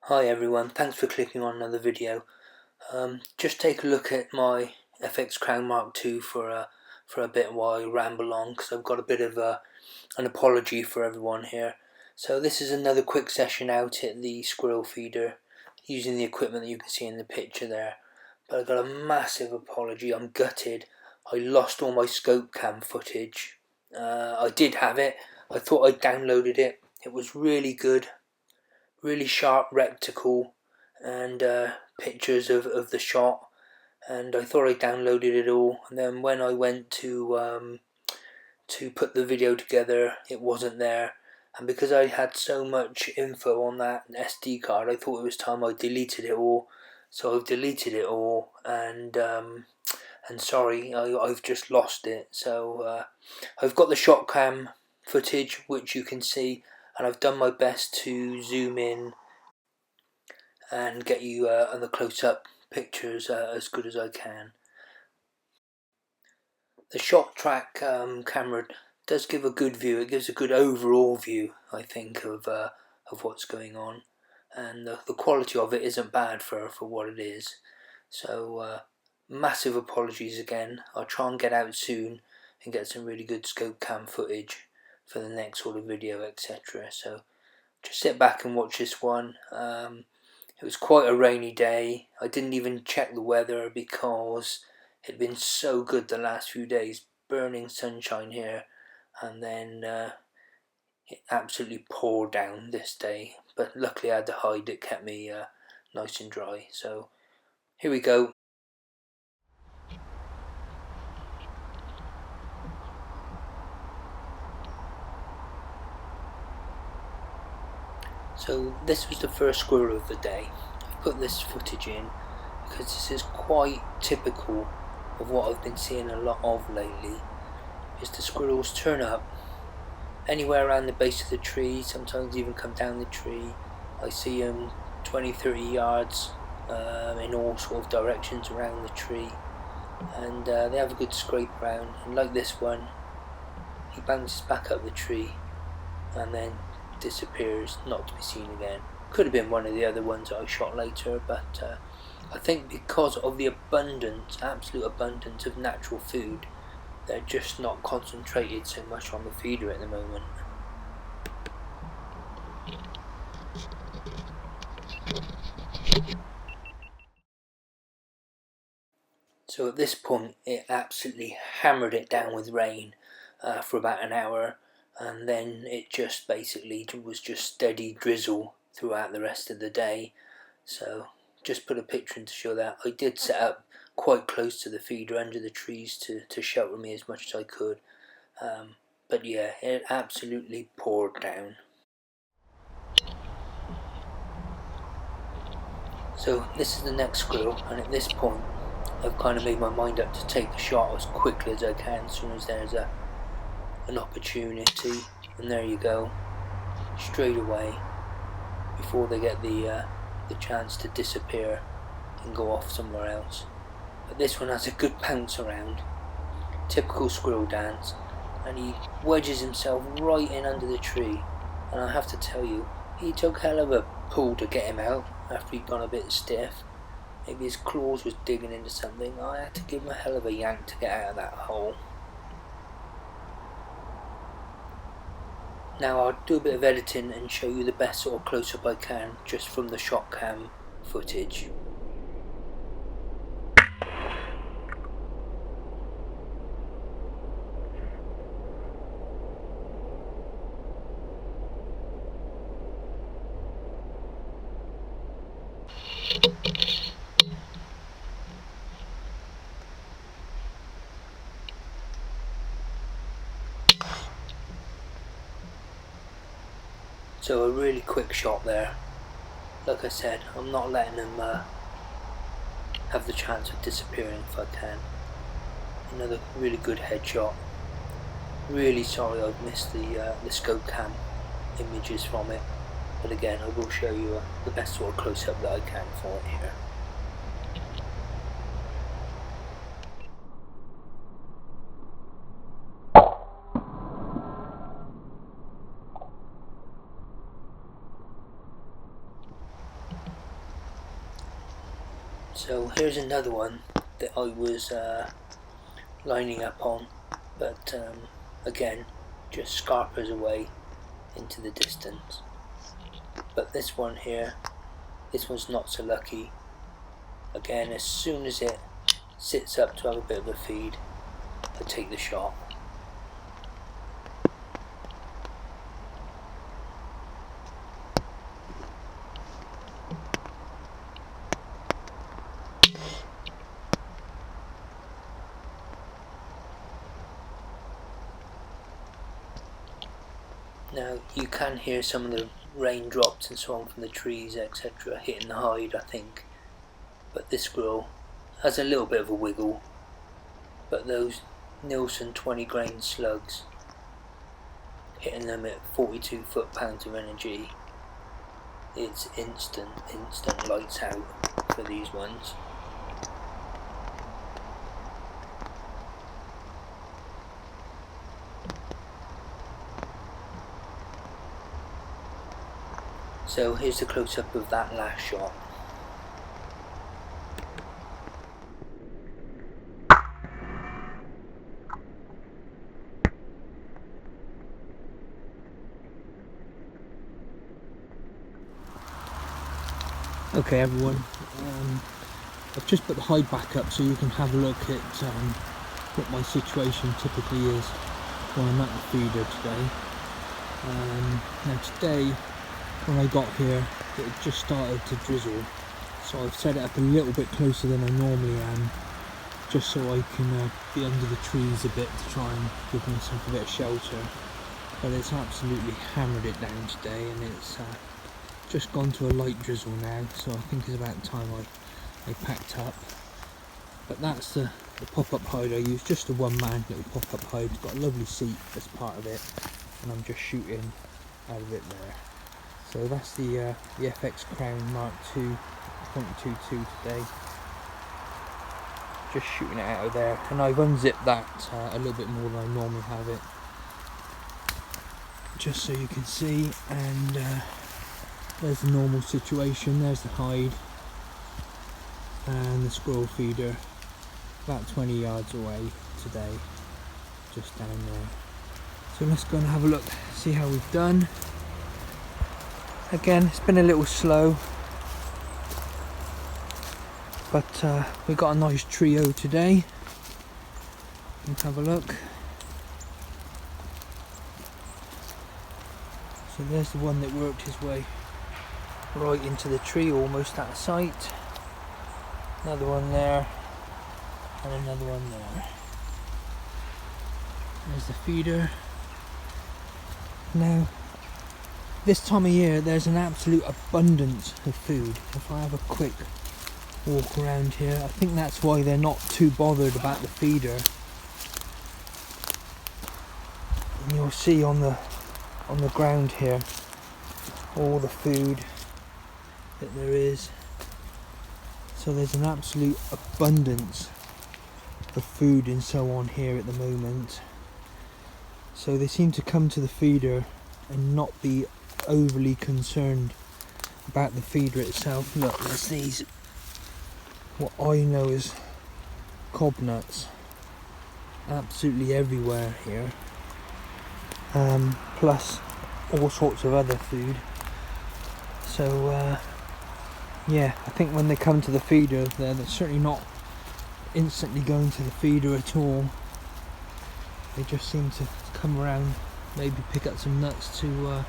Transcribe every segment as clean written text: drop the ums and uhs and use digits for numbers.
Hi everyone, thanks for clicking on another video. Just take a look at my FX Crown MK2 for a bit while I ramble on, because I've got a bit of an apology for everyone here. So this is another quick session out at the squirrel feeder using the equipment that you can see in the picture there. But I've got a massive apology. I'm gutted. I lost all my scope cam footage. I did have it. I thought I downloaded it. It was really good. Really sharp reticle and pictures of the shot, and I thought I downloaded it all, and then when I went to put the video together, it wasn't there. And because I had so much info on that SD card, I thought it was time I deleted it all. So I've deleted it all, and sorry, I've just lost it. So I've got the shot cam footage, which you can see, and I've done my best to zoom in and get you on the close-up pictures as good as I can. The shot track camera does give a good view. It gives a good overall view, I think, of what's going on, and the quality of it isn't bad for what it is. So massive apologies again. I'll try and get out soon and get some really good scope cam footage for the next sort of video, etc. So just sit back and watch this one. It was quite a rainy day. I didn't even check the weather because it had been so good the last few days. Burning sunshine here, and then it absolutely poured down this day. But luckily I had to hide. It kept me nice and dry. So here we go. So this was the first squirrel of the day. I've put this footage in because this is quite typical of what I've been seeing a lot of lately. Is the squirrels turn up anywhere around the base of the tree, sometimes even come down the tree. I see them 20-30 yards in all sort of directions around the tree, and they have a good scrape around. And like this one, he bounces back up the tree and then disappears, not to be seen again. Could have been one of the other ones that I shot later, but I think because of the abundance, absolute abundance of natural food, they're just not concentrated so much on the feeder at the moment. So at this point it absolutely hammered it down with rain for about an hour, and then it just basically was just steady drizzle throughout the rest of the day. So just put a picture in to show that. I did set up quite close to the feeder under the trees to shelter me as much as I could, but yeah, it absolutely poured down. So this is the next squirrel, and at this point I've kind of made my mind up to take the shot as quickly as I can as soon as there's an opportunity. And there you go, straight away, before they get the chance to disappear and go off somewhere else. But this one has a good bounce around, typical squirrel dance, and he wedges himself right in under the tree. And I have to tell you, he took hell of a pull to get him out after he'd gone a bit stiff. Maybe his claws was digging into something. I had to give him a hell of a yank to get out of that hole. Now I'll do a bit of editing and show you the best sort of close-up I can just from the shot cam footage. So a really quick shot there. Like I said, I'm not letting them have the chance of disappearing if I can. Another really good headshot. Really sorry I've missed the scope cam images from it, but again I will show you the best sort of close-up that I can for it here. So here's another one that I was lining up on, but again just scarpers away into the distance. But this one here, this one's not so lucky. Again, as soon as it sits up to have a bit of a feed, I take the shot. Now you can hear some of the raindrops and so on from the trees, etc. hitting the hide, I think. But this squirrel has a little bit of a wiggle. But those Nielsen 20 grain slugs, hitting them at 42 foot-pounds of energy, it's instant lights out for these ones. So here's the close-up of that last shot. Okay everyone, I've just put the hide back up so you can have a look at what my situation typically is when I'm at the feeder today. Now today, when I got here, it just started to drizzle, so I've set it up a little bit closer than I normally am, just so I can be under the trees a bit to try and give myself a bit of shelter. But it's absolutely hammered it down today, and it's just gone to a light drizzle now, so I think it's about time I packed up. But that's the pop-up hide I use, just a one-man little pop-up hide. It's got a lovely seat as part of it, and I'm just shooting out of it there. So that's the FX Crown MK2 .22 today. Just shooting it out of there, and I've unzipped that a little bit more than I normally have it, just so you can see. And there's the normal situation, there's the hide and the squirrel feeder about 20 yards away today, just down there. So let's go and have a look, see how we've done. Again, it's been a little slow, but we got a nice trio today. Let's have a look. So there's the one that worked his way right into the tree, almost out of sight. Another one there, and another one there. There's the feeder. Now, this time of year there's an absolute abundance of food. If I have a quick walk around here, I think that's why they're not too bothered about the feeder. And you'll see on the ground here all the food that there is. So there's an absolute abundance of food and so on here at the moment. So they seem to come to the feeder and not be overly concerned about the feeder itself. Look, there's these, what I know is cob nuts, absolutely everywhere here. Plus all sorts of other food. So yeah, I think when they come to the feeder, they're certainly not instantly going to the feeder at all. They just seem to come around, maybe pick up some nuts to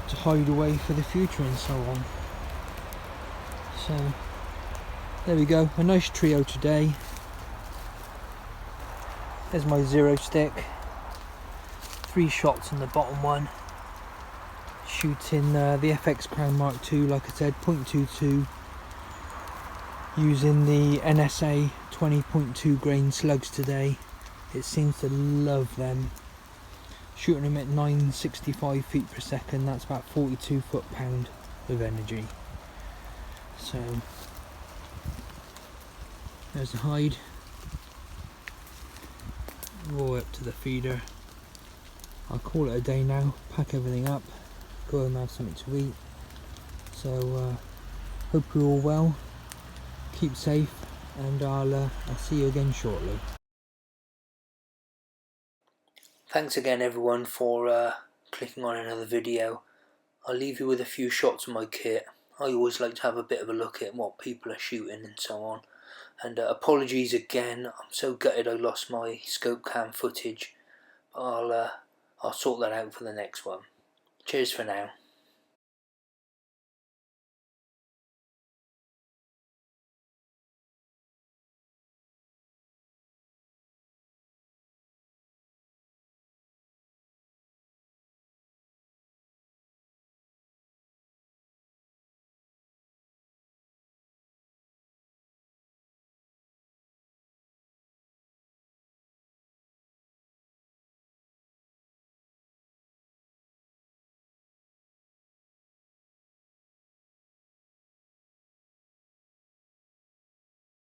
hide away for the future and so on. So there we go, a nice trio today. There's my 0 stick, 3 shots on the bottom one, shooting the FX Crown MK2, like I said, .22, using the NSA 20.2 grain slugs today. It seems to love them. Shooting them at 965 feet per second, that's about 42 foot-pound of energy. So there's the hide, all up to the feeder. I'll call it a day now, pack everything up, go home and have something to eat. So hope you're all well, keep safe, and I'll see you again shortly. Thanks again everyone for clicking on another video. I'll leave you with a few shots of my kit. I always like to have a bit of a look at what people are shooting and so on. And apologies again, I'm so gutted I lost my scope cam footage. I'll sort that out for the next one. Cheers for now.